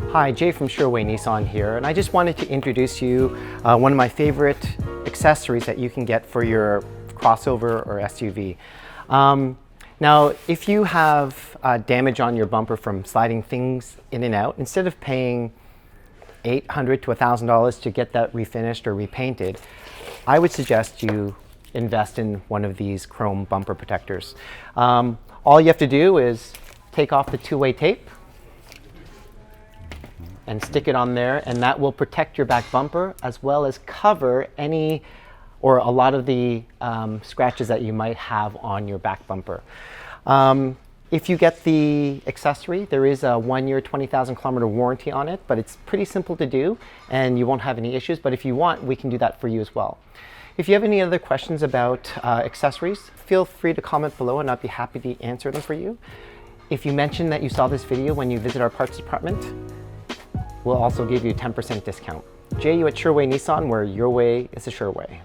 Hi, Jay from Sherway Nissan here, and I just wanted to introduce you one of my favorite accessories that you can get for your crossover or SUV. Now, if you have damage on your bumper from sliding things in and out, instead of paying $800 to $1,000 to get that refinished or repainted, I would suggest you invest in one of these chrome bumper protectors. All you have to do is take off the two-way tape and stick it on there, and that will protect your back bumper as well as cover any or a lot of the scratches that you might have on your back bumper. If you get the accessory, there is a 1-year, 20,000 kilometer warranty on it, but it's pretty simple to do and you won't have any issues. But if you want, we can do that for you as well. If you have any other questions about accessories, feel free to comment below and I'd be happy to answer them for you. If you mention that you saw this video when you visit our parts department, we'll also give you a 10% discount. Jay, you at Sherway Nissan, where your way is a sure way.